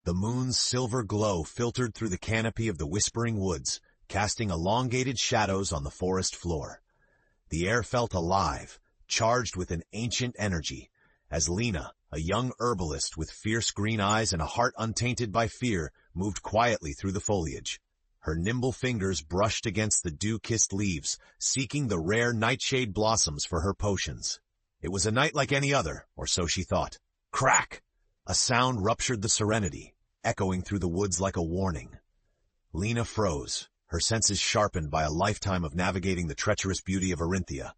The moon's silver glow filtered through the canopy of the whispering woods, casting elongated shadows on the forest floor. The air felt alive, charged with an ancient energy, as Lina, a young herbalist with fierce green eyes and a heart untainted by fear, moved quietly through the foliage. Her nimble fingers brushed against the dew-kissed leaves, seeking the rare nightshade blossoms for her potions. It was a night like any other, or so she thought. Crack! A sound ruptured the serenity, echoing through the woods like a warning. Lina froze, her senses sharpened by a lifetime of navigating the treacherous beauty of Arinthia.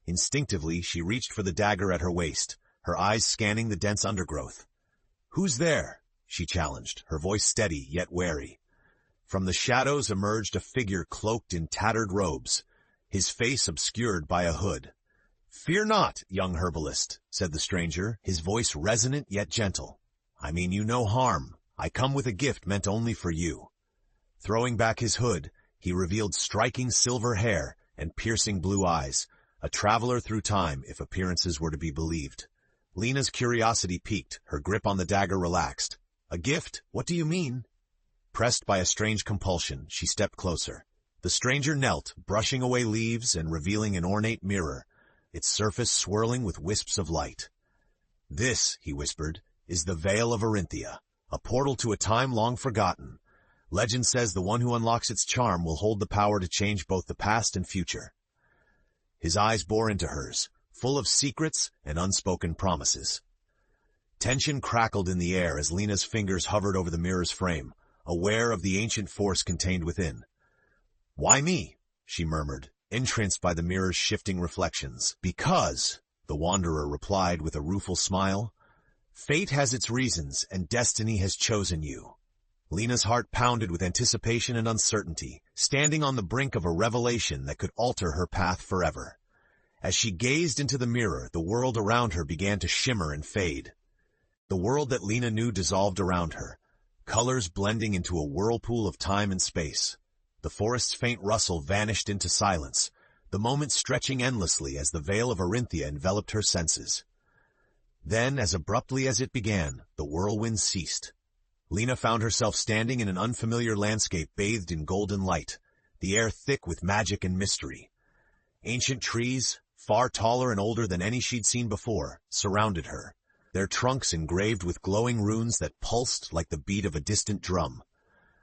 Instinctively, she reached for the dagger at her waist, her eyes scanning the dense undergrowth. "Who's there?" she challenged, her voice steady yet wary. From the shadows emerged a figure cloaked in tattered robes, his face obscured by a hood. "Fear not, young herbalist," said the stranger, his voice resonant yet gentle. "I mean you no harm. I come with a gift meant only for you." Throwing back his hood, he revealed striking silver hair and piercing blue eyes, a traveler through time if appearances were to be believed. Lina's curiosity piqued, her grip on the dagger relaxed. "A gift? What do you mean?" Pressed by a strange compulsion, she stepped closer. The stranger knelt, brushing away leaves and revealing an ornate mirror, its surface swirling with wisps of light. "This," he whispered, "is the Veil of Arinthia, a portal to a time long forgotten. Legend says the one who unlocks its charm will hold the power to change both the past and future." His eyes bore into hers, full of secrets and unspoken promises. Tension crackled in the air as Lina's fingers hovered over the mirror's frame, aware of the ancient force contained within. "Why me?" she murmured, entranced by the mirror's shifting reflections. "Because," the wanderer replied with a rueful smile, "fate has its reasons and destiny has chosen you." Lina's heart pounded with anticipation and uncertainty, standing on the brink of a revelation that could alter her path forever. As she gazed into the mirror, the world around her began to shimmer and fade. The world that Lina knew dissolved around her, colors blending into a whirlpool of time and space. The forest's faint rustle vanished into silence, the moment stretching endlessly as the Veil of Arinthia enveloped her senses. Then, as abruptly as it began, the whirlwind ceased. Lina found herself standing in an unfamiliar landscape bathed in golden light, the air thick with magic and mystery. Ancient trees, far taller and older than any she'd seen before, surrounded her, their trunks engraved with glowing runes that pulsed like the beat of a distant drum.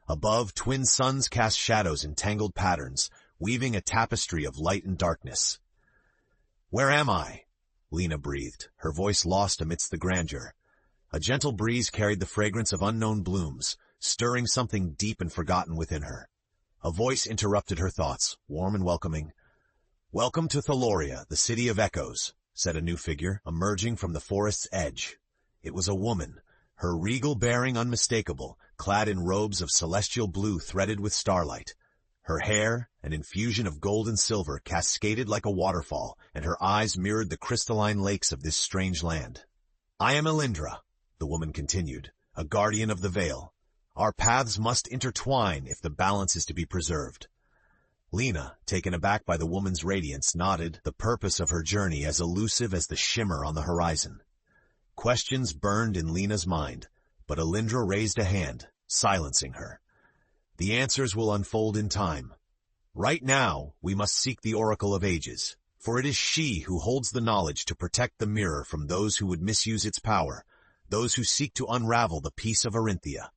Above, twin suns cast shadows in tangled patterns, weaving a tapestry of light and darkness. "Where am I?" Lina breathed, her voice lost amidst the grandeur. A gentle breeze carried the fragrance of unknown blooms, stirring something deep and forgotten within her. A voice interrupted her thoughts, warm and welcoming. "Welcome to Thaloria, the city of echoes," said a new figure, emerging from the forest's edge. It was a woman, her regal bearing unmistakable, clad in robes of celestial blue threaded with starlight. Her hair, an infusion of gold and silver, cascaded like a waterfall, and her eyes mirrored the crystalline lakes of this strange land. "I am Elindra," the woman continued, "a guardian of the veil. Our paths must intertwine if the balance is to be preserved." Lina, taken aback by the woman's radiance, nodded, the purpose of her journey as elusive as the shimmer on the horizon. Questions burned in Lina's mind, but Elindra raised a hand, silencing her. "The answers will unfold in time. Right now, we must seek the Oracle of Ages, for it is she who holds the knowledge to protect the mirror from those who would misuse its power, those who seek to unravel the peace of Arinthia."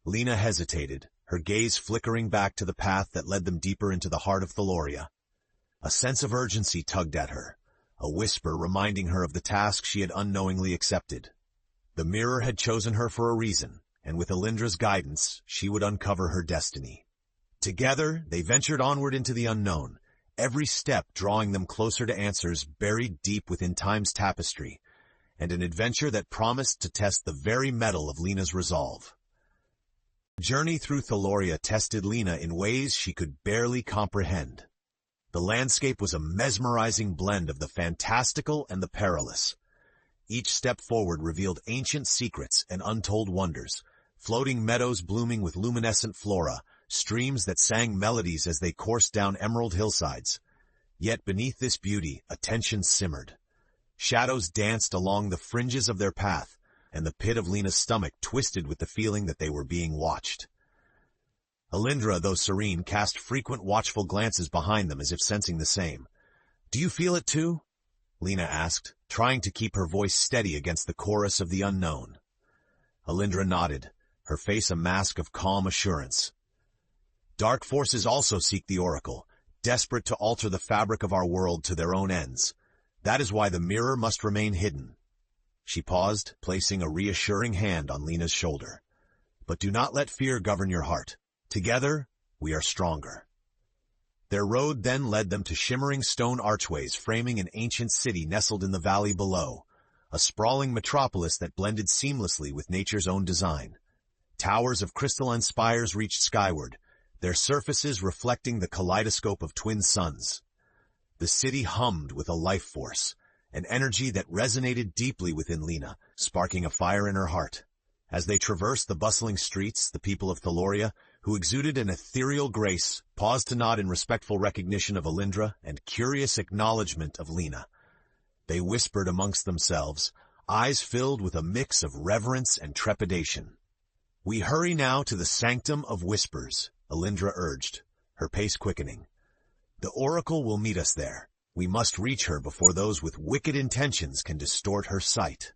Lina hesitated, her gaze flickering back to the path that led them deeper into the heart of Thaloria. A sense of urgency tugged at her, a whisper reminding her of the task she had unknowingly accepted. The mirror had chosen her for a reason, and with Elindra's guidance, she would uncover her destiny. Together, they ventured onward into the unknown, every step drawing them closer to answers buried deep within time's tapestry, and an adventure that promised to test the very metal of Lina's resolve. The journey through Thaloria tested Lina in ways she could barely comprehend. The landscape was a mesmerizing blend of the fantastical and the perilous. Each step forward revealed ancient secrets and untold wonders, floating meadows blooming with luminescent flora, streams that sang melodies as they coursed down emerald hillsides. Yet beneath this beauty, a tension simmered. Shadows danced along the fringes of their path, and the pit of Lina's stomach twisted with the feeling that they were being watched. Alindra, though serene, cast frequent watchful glances behind them as if sensing the same. "Do you feel it too?" Lina asked, trying to keep her voice steady against the chorus of the unknown. Alindra nodded, her face a mask of calm assurance. "Dark forces also seek the Oracle, desperate to alter the fabric of our world to their own ends. That is why the mirror must remain hidden." She paused, placing a reassuring hand on Lina's shoulder. "But do not let fear govern your heart. Together, we are stronger." Their road then led them to shimmering stone archways framing an ancient city nestled in the valley below, a sprawling metropolis that blended seamlessly with nature's own design. Towers of crystalline spires reached skyward, their surfaces reflecting the kaleidoscope of twin suns. The city hummed with a life force, an energy that resonated deeply within Lina, sparking a fire in her heart. As they traversed the bustling streets, the people of Thaloria, who exuded an ethereal grace, paused to nod in respectful recognition of Alindra and curious acknowledgement of Lina. They whispered amongst themselves, eyes filled with a mix of reverence and trepidation. "We hurry now to the Sanctum of Whispers," Alindra urged, her pace quickening. "The Oracle will meet us there. We must reach her before those with wicked intentions can distort her sight."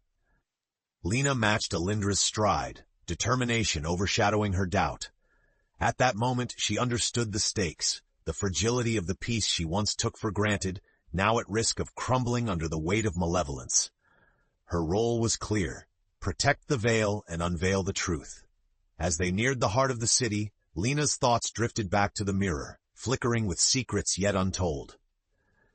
Lina matched Alindra's stride, determination overshadowing her doubt. At that moment she understood the stakes, the fragility of the peace she once took for granted, now at risk of crumbling under the weight of malevolence. Her role was clear: protect the veil and unveil the truth. As they neared the heart of the city, Lina's thoughts drifted back to the mirror, flickering with secrets yet untold.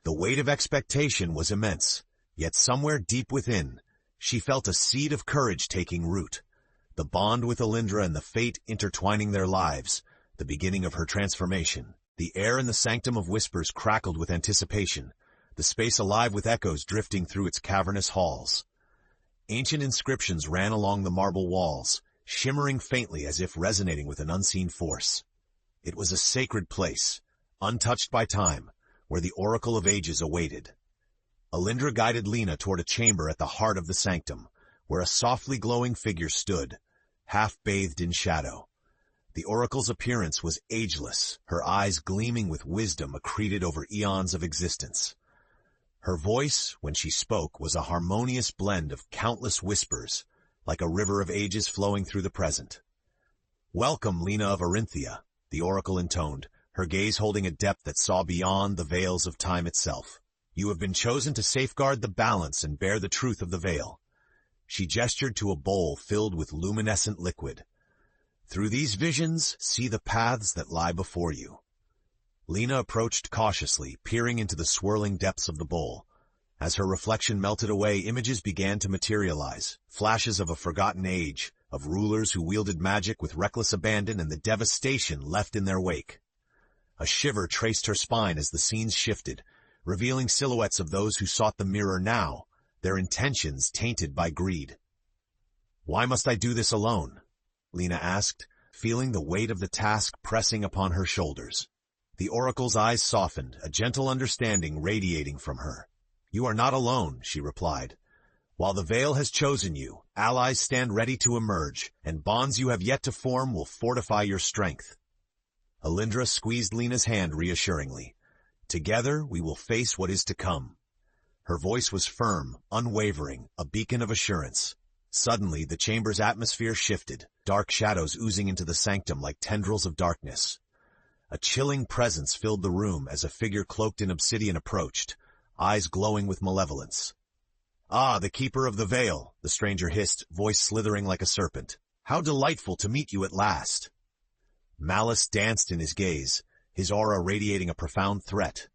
The weight of expectation was immense, yet somewhere deep within, she felt a seed of courage taking root. The bond with Alindra and the fate intertwining their lives, the beginning of her transformation. The air in the Sanctum of Whispers crackled with anticipation, the space alive with echoes drifting through its cavernous halls. Ancient inscriptions ran along the marble walls, shimmering faintly as if resonating with an unseen force. It was a sacred place, untouched by time, where the Oracle of Ages awaited. Alindra guided Lina toward a chamber at the heart of the sanctum, where a softly glowing figure stood, half-bathed in shadow. The Oracle's appearance was ageless, her eyes gleaming with wisdom accreted over eons of existence. Her voice, when she spoke, was a harmonious blend of countless whispers, like a river of ages flowing through the present. "Welcome, Lina of Arinthia," the Oracle intoned, her gaze holding a depth that saw beyond the veils of time itself. "You have been chosen to safeguard the balance and bear the truth of the veil." She gestured to a bowl filled with luminescent liquid. "Through these visions, see the paths that lie before you." Lina approached cautiously, peering into the swirling depths of the bowl. As her reflection melted away, images began to materialize, flashes of a forgotten age, of rulers who wielded magic with reckless abandon and the devastation left in their wake. A shiver traced her spine as the scenes shifted, revealing silhouettes of those who sought the mirror now, their intentions tainted by greed. "Why must I do this alone?" Lina asked, feeling the weight of the task pressing upon her shoulders. The Oracle's eyes softened, a gentle understanding radiating from her. "You are not alone," she replied. "While the veil has chosen you, allies stand ready to emerge, and bonds you have yet to form will fortify your strength." Alindra squeezed Lina's hand reassuringly. "Together we will face what is to come." Her voice was firm, unwavering, a beacon of assurance. Suddenly, the chamber's atmosphere shifted, dark shadows oozing into the sanctum like tendrils of darkness. A chilling presence filled the room as a figure cloaked in obsidian approached, eyes glowing with malevolence. "Ah, the keeper of the veil," the stranger hissed, voice slithering like a serpent. "How delightful to meet you at last." Malice danced in his gaze, his aura radiating a profound threat.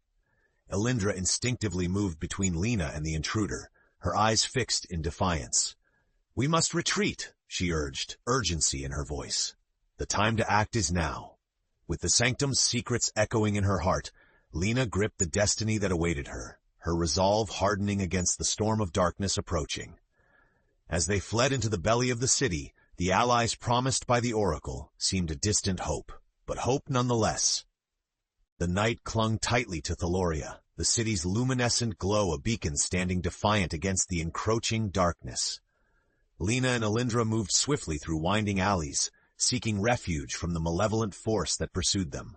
Alindra instinctively moved between Lina and the intruder, her eyes fixed in defiance. "We must retreat," she urged, urgency in her voice. "The time to act is now." With the sanctum's secrets echoing in her heart, Lina gripped the destiny that awaited her, her resolve hardening against the storm of darkness approaching. As they fled into the belly of the city, the allies promised by the Oracle seemed a distant hope, but hope nonetheless. The night clung tightly to Thaloria, the city's luminescent glow a beacon standing defiant against the encroaching darkness. Lina and Alindra moved swiftly through winding alleys, seeking refuge from the malevolent force that pursued them.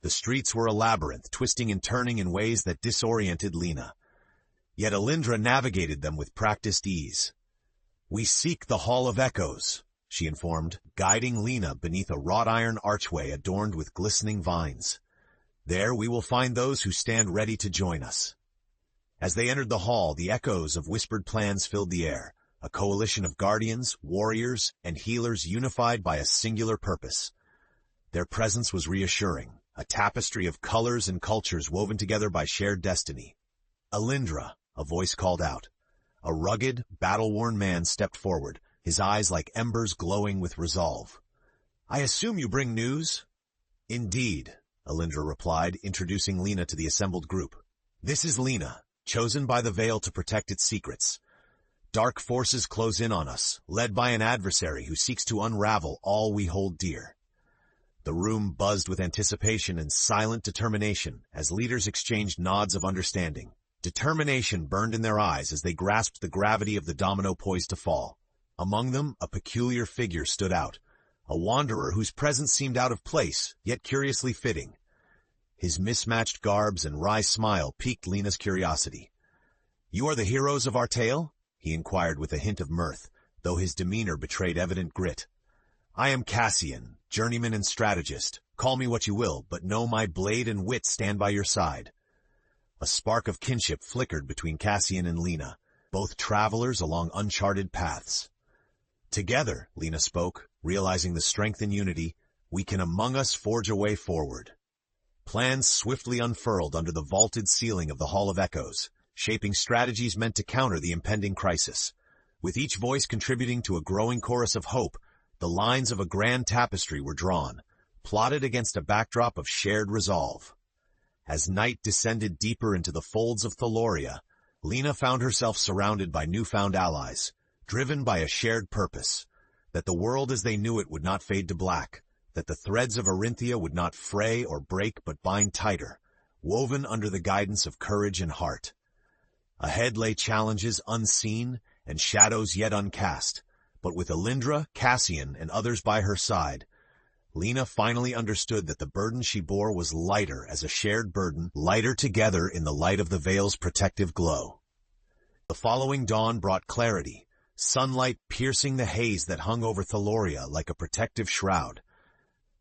The streets were a labyrinth, twisting and turning in ways that disoriented Lina. Yet Alindra navigated them with practiced ease. "We seek the Hall of Echoes," she informed, guiding Lina beneath a wrought iron archway adorned with glistening vines. "There we will find those who stand ready to join us." As they entered the hall, the echoes of whispered plans filled the air, a coalition of guardians, warriors, and healers unified by a singular purpose. Their presence was reassuring, a tapestry of colors and cultures woven together by shared destiny. "Alindra," a voice called out. A rugged, battle-worn man stepped forward, his eyes like embers glowing with resolve. "I assume you bring news?" "Indeed," Alindra replied, introducing Lina to the assembled group. "This is Lina, chosen by the Veil to protect its secrets. Dark forces close in on us, led by an adversary who seeks to unravel all we hold dear." The room buzzed with anticipation and silent determination as leaders exchanged nods of understanding. Determination burned in their eyes as they grasped the gravity of the domino poised to fall. Among them, a peculiar figure stood out, a wanderer whose presence seemed out of place, yet curiously fitting. His mismatched garbs and wry smile piqued Lina's curiosity. "You are the heroes of our tale?" he inquired with a hint of mirth, though his demeanor betrayed evident grit. "I am Cassian, journeyman and strategist. Call me what you will, but know my blade and wit stand by your side." A spark of kinship flickered between Cassian and Lina, both travelers along uncharted paths. "Together," Lina spoke, realizing the strength in unity, "we can among us forge a way forward." Plans swiftly unfurled under the vaulted ceiling of the Hall of Echoes, shaping strategies meant to counter the impending crisis. With each voice contributing to a growing chorus of hope, the lines of a grand tapestry were drawn, plotted against a backdrop of shared resolve. As night descended deeper into the folds of Thaloria, Lina found herself surrounded by newfound allies, driven by a shared purpose, that the world as they knew it would not fade to black, that the threads of Arinthia would not fray or break but bind tighter, woven under the guidance of courage and heart. Ahead lay challenges unseen and shadows yet uncast, but with Alindra, Cassian, and others by her side, Lina finally understood that the burden she bore was lighter as a shared burden, lighter together in the light of the Veil's protective glow. The following dawn brought clarity, sunlight piercing the haze that hung over Thaloria like a protective shroud.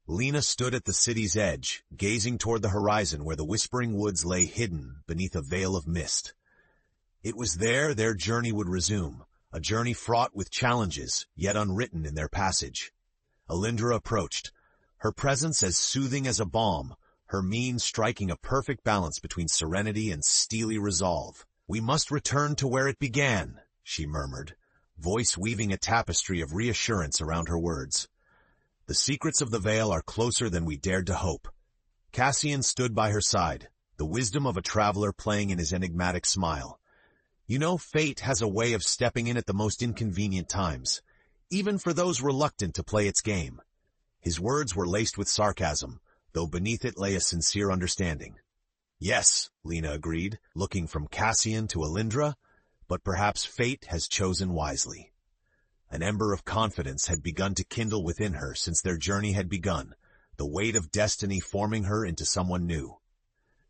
Lina stood at the city's edge, gazing toward the horizon where the whispering woods lay hidden beneath a veil of mist. It was there their journey would resume, a journey fraught with challenges, yet unwritten in their passage. Alindra approached, her presence as soothing as a balm, her mien striking a perfect balance between serenity and steely resolve. "We must return to where it began," she murmured, voice weaving a tapestry of reassurance around her words. "The secrets of the Veil are closer than we dared to hope." Cassian stood by her side, the wisdom of a traveler playing in his enigmatic smile. "You know, fate has a way of stepping in at the most inconvenient times, even for those reluctant to play its game." His words were laced with sarcasm, though beneath it lay a sincere understanding. "Yes," Lina agreed, looking from Cassian to Alindra, "but perhaps fate has chosen wisely." An ember of confidence had begun to kindle within her since their journey had begun, the weight of destiny forming her into someone new.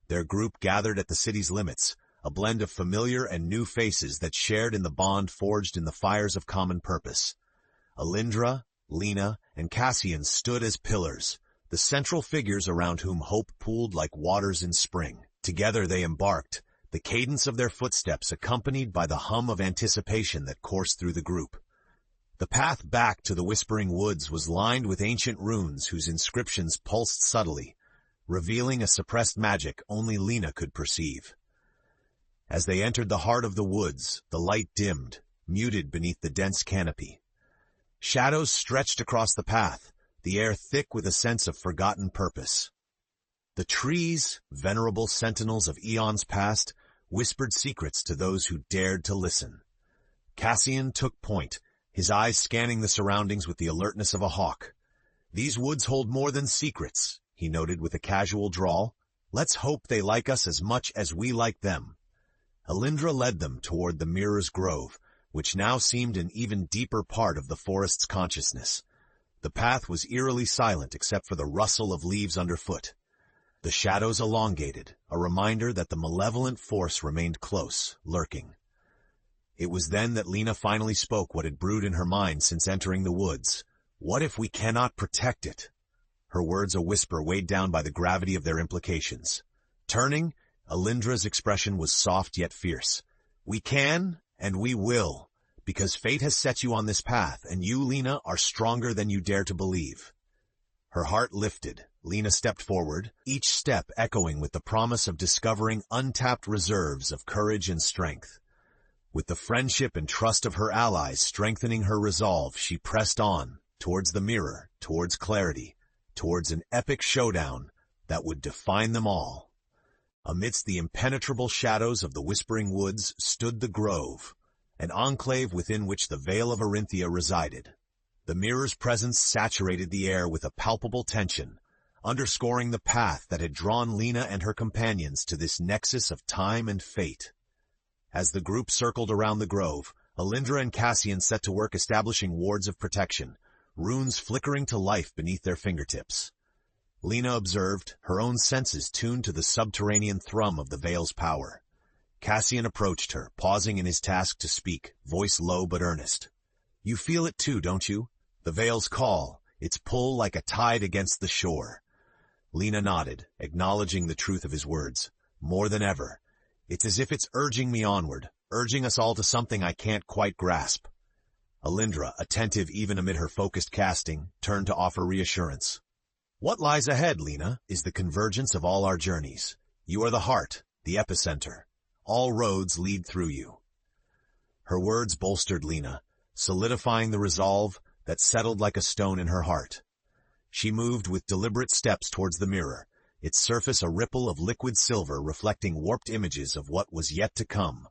Their group gathered at the city's limits, a blend of familiar and new faces that shared in the bond forged in the fires of common purpose. Alindra, Lina, and Cassian stood as pillars, the central figures around whom hope pooled like waters in spring. Together they embarked, the cadence of their footsteps accompanied by the hum of anticipation that coursed through the group. The path back to the Whispering Woods was lined with ancient runes whose inscriptions pulsed subtly, revealing a suppressed magic only Lina could perceive. As they entered the heart of the woods, the light dimmed, muted beneath the dense canopy. Shadows stretched across the path, the air thick with a sense of forgotten purpose. The trees, venerable sentinels of eons past, whispered secrets to those who dared to listen. Cassian took point, his eyes scanning the surroundings with the alertness of a hawk. "These woods hold more than secrets," he noted with a casual drawl. "Let's hope they like us as much as we like them." Alindra led them toward the Mirror's Grove, which now seemed an even deeper part of the forest's consciousness. The path was eerily silent except for the rustle of leaves underfoot. The shadows elongated, a reminder that the malevolent force remained close, lurking. It was then that Lina finally spoke what had brewed in her mind since entering the woods. What if we cannot protect it? Her words a whisper weighed down by the gravity of their implications. Turning, Alindra's expression was soft yet fierce. We can, and we will, because fate has set you on this path, and you, Lina, are stronger than you dare to believe. Her heart lifted. Lina stepped forward, each step echoing with the promise of discovering untapped reserves of courage and strength. With the friendship and trust of her allies strengthening her resolve, she pressed on, towards the mirror, towards clarity, towards an epic showdown that would define them all. Amidst the impenetrable shadows of the Whispering Woods stood the Grove, an enclave within which the Veil of Arinthia resided. The mirror's presence saturated the air with a palpable tension, underscoring the path that had drawn Lina and her companions to this nexus of time and fate. As the group circled around the grove, Alindra and Cassian set to work establishing wards of protection, runes flickering to life beneath their fingertips. Lina observed, her own senses tuned to the subterranean thrum of the Veil's power. Cassian approached her, pausing in his task to speak, voice low but earnest. You feel it too, don't you? The Veil's call, its pull like a tide against the shore. Lina nodded, acknowledging the truth of his words. More than ever. It's as if it's urging me onward, urging us all to something I can't quite grasp. Alindra, attentive even amid her focused casting, turned to offer reassurance. What lies ahead, Lina, is the convergence of all our journeys. You are the heart, the epicenter. All roads lead through you. Her words bolstered Lina, solidifying the resolve that settled like a stone in her heart. She moved with deliberate steps towards the mirror, its surface a ripple of liquid silver reflecting warped images of what was yet to come.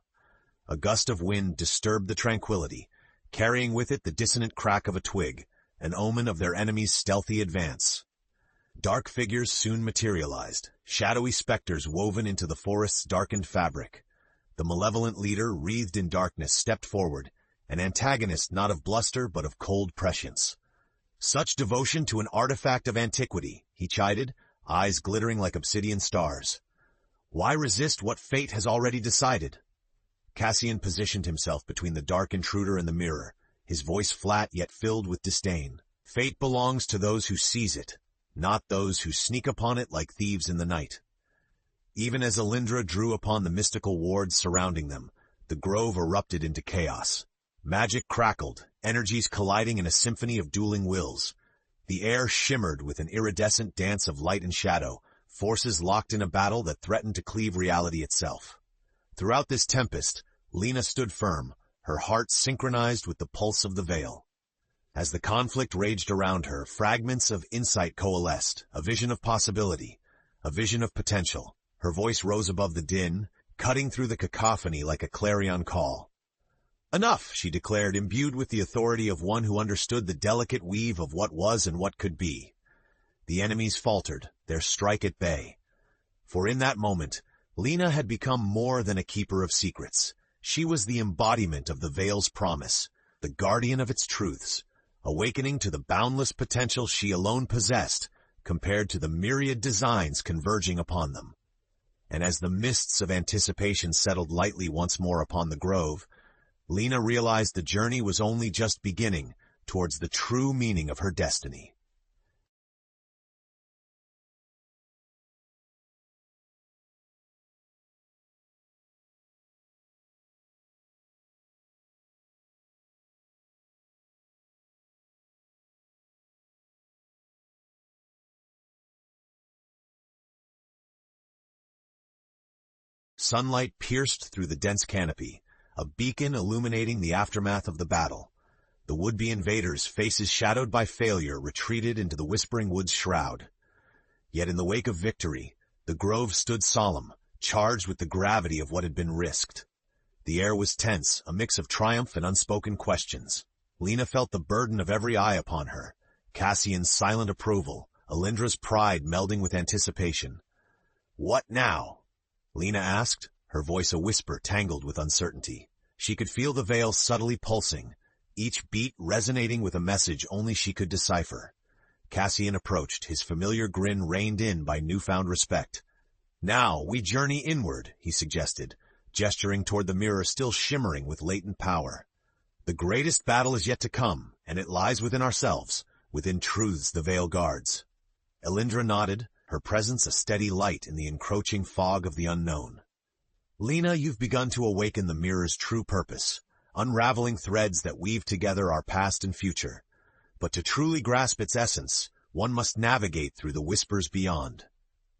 A gust of wind disturbed the tranquility, carrying with it the dissonant crack of a twig, an omen of their enemy's stealthy advance. Dark figures soon materialized, shadowy specters woven into the forest's darkened fabric. The malevolent leader, wreathed in darkness, stepped forward, an antagonist not of bluster but of cold prescience. Such devotion to an artifact of antiquity, he chided, eyes glittering like obsidian stars. Why resist what fate has already decided? Cassian positioned himself between the dark intruder and the mirror, his voice flat yet filled with disdain. Fate belongs to those who seize it, not those who sneak upon it like thieves in the night. Even as Alindra drew upon the mystical wards surrounding them, the grove erupted into chaos. Magic crackled, energies colliding in a symphony of dueling wills. The air shimmered with an iridescent dance of light and shadow, forces locked in a battle that threatened to cleave reality itself. Throughout this tempest, Lina stood firm, her heart synchronized with the pulse of the Veil. As the conflict raged around her, fragments of insight coalesced, a vision of possibility, a vision of potential. Her voice rose above the din, cutting through the cacophony like a clarion call. Enough, she declared, imbued with the authority of one who understood the delicate weave of what was and what could be. The enemies faltered, their strike at bay. For in that moment, Lina had become more than a keeper of secrets. She was the embodiment of the Veil's promise, the guardian of its truths, awakening to the boundless potential she alone possessed, compared to the myriad designs converging upon them. And as the mists of anticipation settled lightly once more upon the grove, Lina realized the journey was only just beginning towards the true meaning of her destiny. Sunlight pierced through the dense canopy, a beacon illuminating the aftermath of the battle. The would-be invaders, faces shadowed by failure, retreated into the Whispering Woods' shroud. Yet in the wake of victory, the grove stood solemn, charged with the gravity of what had been risked. The air was tense, a mix of triumph and unspoken questions. Lina felt the burden of every eye upon her, Cassian's silent approval, Alindra's pride melding with anticipation. "What now?" Lina asked, her voice a whisper tangled with uncertainty. She could feel the veil subtly pulsing, each beat resonating with a message only she could decipher. Cassian approached, his familiar grin reined in by newfound respect. "Now we journey inward," he suggested, gesturing toward the mirror still shimmering with latent power. "The greatest battle is yet to come, and it lies within ourselves, within truths the veil guards." Elindra nodded, her presence a steady light in the encroaching fog of the unknown. "Lina, you've begun to awaken the mirror's true purpose, unraveling threads that weave together our past and future. But to truly grasp its essence, one must navigate through the whispers beyond."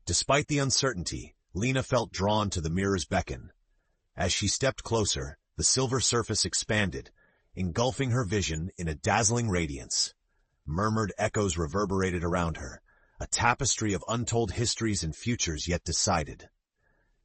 Despite the uncertainty, Lina felt drawn to the mirror's beckon. As she stepped closer, the silver surface expanded, engulfing her vision in a dazzling radiance. Murmured echoes reverberated around her, a tapestry of untold histories and futures yet decided.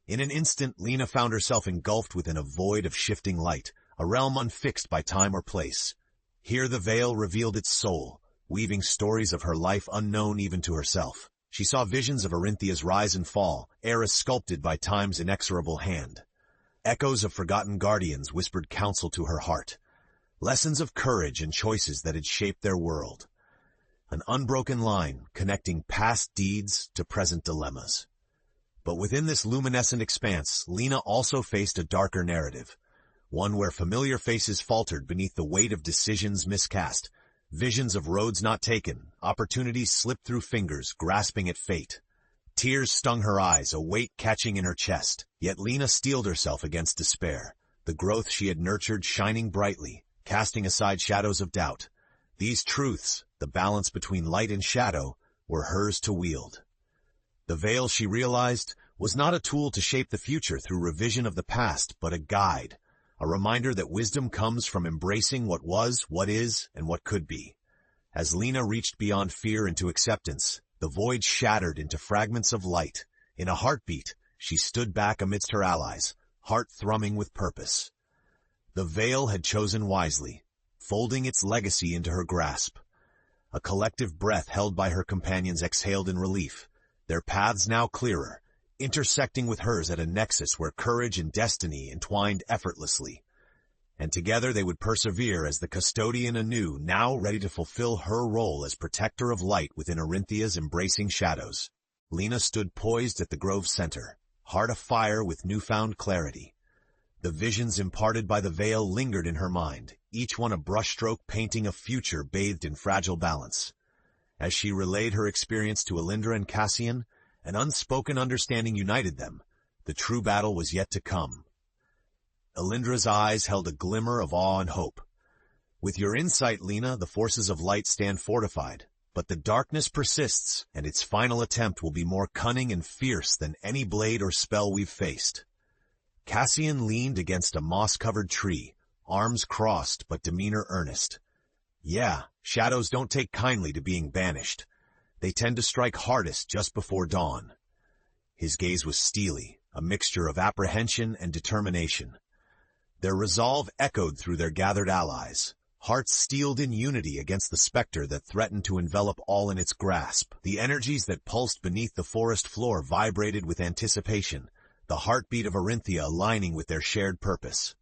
In an instant, Lina found herself engulfed within a void of shifting light, a realm unfixed by time or place. Here the veil revealed its soul, weaving stories of her life unknown even to herself. She saw visions of Arinthia's rise and fall, eras sculpted by time's inexorable hand. Echoes of forgotten guardians whispered counsel to her heart, lessons of courage and choices that had shaped their world. An unbroken line connecting past deeds to present dilemmas. But within this luminescent expanse, Lina also faced a darker narrative, one where familiar faces faltered beneath the weight of decisions miscast, visions of roads not taken, opportunities slipped through fingers, grasping at fate. Tears stung her eyes, a weight catching in her chest, yet Lina steeled herself against despair, the growth she had nurtured shining brightly, casting aside shadows of doubt. These truths, the balance between light and shadow, were hers to wield. The veil, she realized, was not a tool to shape the future through revision of the past, but a guide, a reminder that wisdom comes from embracing what was, what is, and what could be. As Lina reached beyond fear into acceptance, the void shattered into fragments of light. In a heartbeat, she stood back amidst her allies, heart thrumming with purpose. The veil had chosen wisely, folding its legacy into her grasp. A collective breath held by her companions exhaled in relief, their paths now clearer, intersecting with hers at a nexus where courage and destiny entwined effortlessly. And together they would persevere as the custodian anew, now ready to fulfill her role as protector of light within Arinthia's embracing shadows. Lina stood poised at the grove's center, heart afire with newfound clarity. The visions imparted by the veil lingered in her mind, each one a brushstroke painting a future bathed in fragile balance. As she relayed her experience to Elindra and Cassian, an unspoken understanding united them. The true battle was yet to come. Elindra's eyes held a glimmer of awe and hope. "With your insight, Lina, the forces of light stand fortified, but the darkness persists, and its final attempt will be more cunning and fierce than any blade or spell we've faced." Cassian leaned against a moss-covered tree, arms crossed but demeanor earnest. "Yeah, shadows don't take kindly to being banished. They tend to strike hardest just before dawn." His gaze was steely, a mixture of apprehension and determination. Their resolve echoed through their gathered allies, hearts steeled in unity against the specter that threatened to envelop all in its grasp. The energies that pulsed beneath the forest floor vibrated with anticipation, the heartbeat of Arinthia aligning with their shared purpose.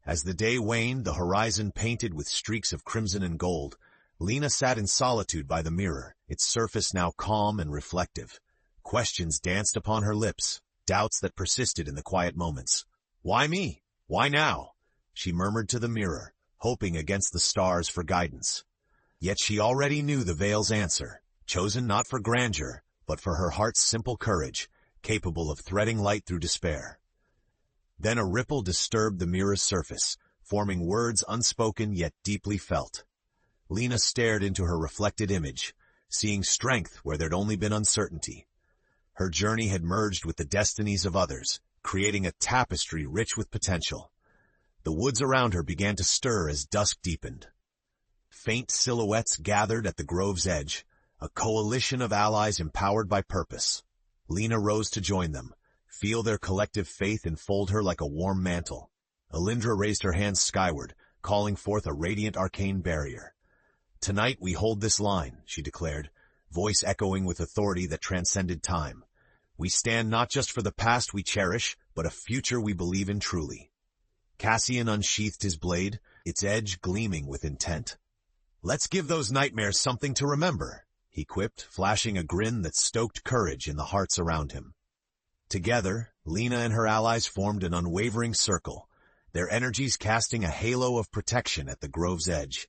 As the day waned, the horizon painted with streaks of crimson and gold, Lina sat in solitude by the mirror, its surface now calm and reflective. Questions danced upon her lips, doubts that persisted in the quiet moments. "Why me? Why now?" she murmured to the mirror, hoping against the stars for guidance. Yet she already knew the veil's answer, chosen not for grandeur, but for her heart's simple courage, capable of threading light through despair. Then a ripple disturbed the mirror's surface, forming words unspoken yet deeply felt. Lina stared into her reflected image, seeing strength where there'd only been uncertainty. Her journey had merged with the destinies of others, creating a tapestry rich with potential. The woods around her began to stir as dusk deepened. Faint silhouettes gathered at the grove's edge, a coalition of allies empowered by purpose. Lina rose to join them, feel their collective faith enfold her like a warm mantle. Elindra raised her hands skyward, calling forth a radiant arcane barrier. "Tonight we hold this line," she declared, voice echoing with authority that transcended time. "We stand not just for the past we cherish, but a future we believe in truly." Cassian unsheathed his blade, its edge gleaming with intent. "Let's give those nightmares something to remember," he quipped, flashing a grin that stoked courage in the hearts around him. Together, Lina and her allies formed an unwavering circle, their energies casting a halo of protection at the grove's edge.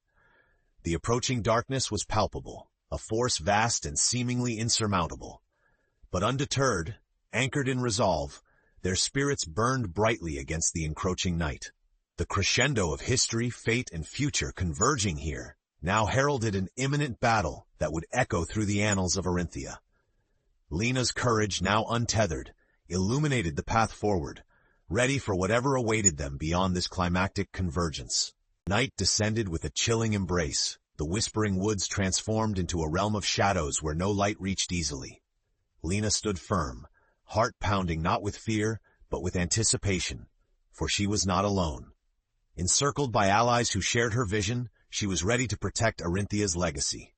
The approaching darkness was palpable, a force vast and seemingly insurmountable. But undeterred, anchored in resolve, their spirits burned brightly against the encroaching night. The crescendo of history, fate, and future converging here now heralded an imminent battle that would echo through the annals of Arinthia. Lina's courage, now untethered, illuminated the path forward, ready for whatever awaited them beyond this climactic convergence. Night descended with a chilling embrace, the whispering woods transformed into a realm of shadows where no light reached easily. Lina stood firm, heart pounding not with fear, but with anticipation, for she was not alone. Encircled by allies who shared her vision, she was ready to protect Arinthia's legacy.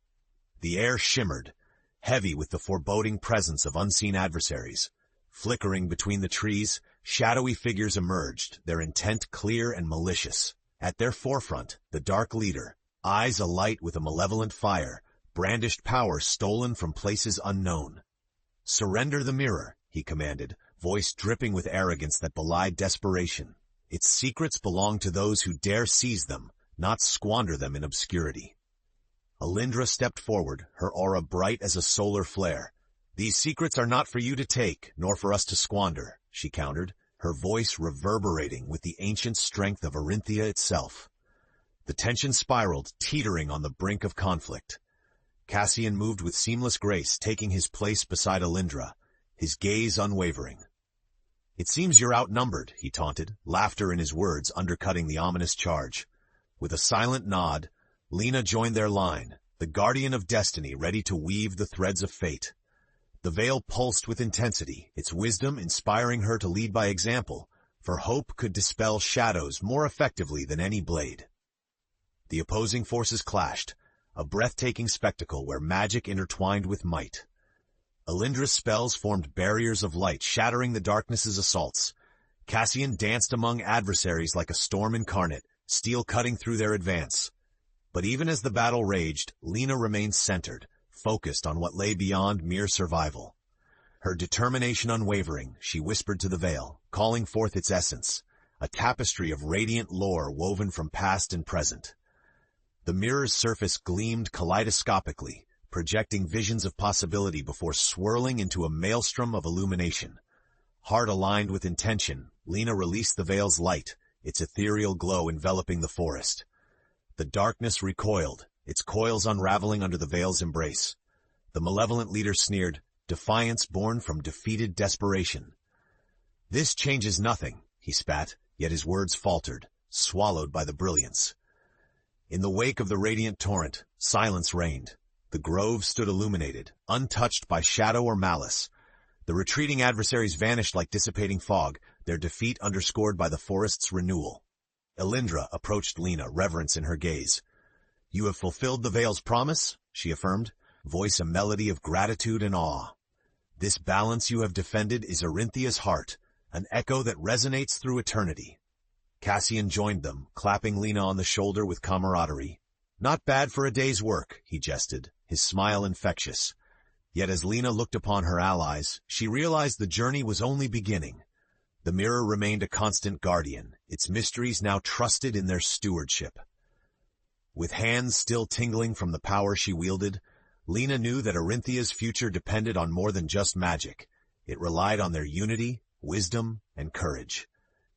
The air shimmered, heavy with the foreboding presence of unseen adversaries. Flickering between the trees, shadowy figures emerged, their intent clear and malicious. At their forefront, the dark leader, eyes alight with a malevolent fire, brandished power stolen from places unknown. "Surrender the mirror," he commanded, voice dripping with arrogance that belied desperation. "Its secrets belong to those who dare seize them, not squander them in obscurity." Alindra stepped forward, her aura bright as a solar flare. "These secrets are not for you to take, nor for us to squander," she countered, her voice reverberating with the ancient strength of Arinthia itself. The tension spiraled, teetering on the brink of conflict. Cassian moved with seamless grace, taking his place beside Alindra, his gaze unwavering. "It seems you're outnumbered," he taunted, laughter in his words undercutting the ominous charge. With a silent nod, Lina joined their line, the guardian of destiny ready to weave the threads of fate. The veil pulsed with intensity, its wisdom inspiring her to lead by example, for hope could dispel shadows more effectively than any blade. The opposing forces clashed, a breathtaking spectacle where magic intertwined with might. Alindra's spells formed barriers of light, shattering the darkness's assaults. Cassian danced among adversaries like a storm incarnate, steel cutting through their advance. But even as the battle raged, Lina remained centered, focused on what lay beyond mere survival. Her determination unwavering, she whispered to the veil, calling forth its essence, a tapestry of radiant lore woven from past and present. The mirror's surface gleamed kaleidoscopically, projecting visions of possibility before swirling into a maelstrom of illumination. Heart aligned with intention, Lina released the veil's light, its ethereal glow enveloping the forest. The darkness recoiled, its coils unraveling under the veil's embrace. The malevolent leader sneered, defiance born from defeated desperation. "This changes nothing," he spat, yet his words faltered, swallowed by the brilliance. In the wake of the radiant torrent, silence reigned. The grove stood illuminated, untouched by shadow or malice. The retreating adversaries vanished like dissipating fog, their defeat underscored by the forest's renewal. Alindra approached Lina, reverence in her gaze. "You have fulfilled the veil's promise," she affirmed, voice a melody of gratitude and awe. "This balance you have defended is Arinthia's heart, an echo that resonates through eternity." Cassian joined them, clapping Lina on the shoulder with camaraderie. "Not bad for a day's work," he jested, his smile infectious. Yet as Lina looked upon her allies, she realized the journey was only beginning. The mirror remained a constant guardian, its mysteries now trusted in their stewardship. With hands still tingling from the power she wielded, Lina knew that Arinthia's future depended on more than just magic. It relied on their unity, wisdom, and courage.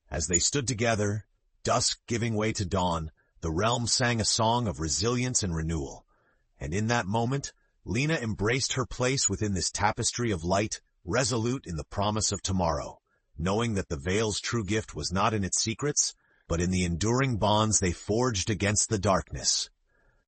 As they stood together, dusk giving way to dawn, the realm sang a song of resilience and renewal. And in that moment, Lina embraced her place within this tapestry of light, resolute in the promise of tomorrow, knowing that the veil's true gift was not in its secrets, but in the enduring bonds they forged against the darkness.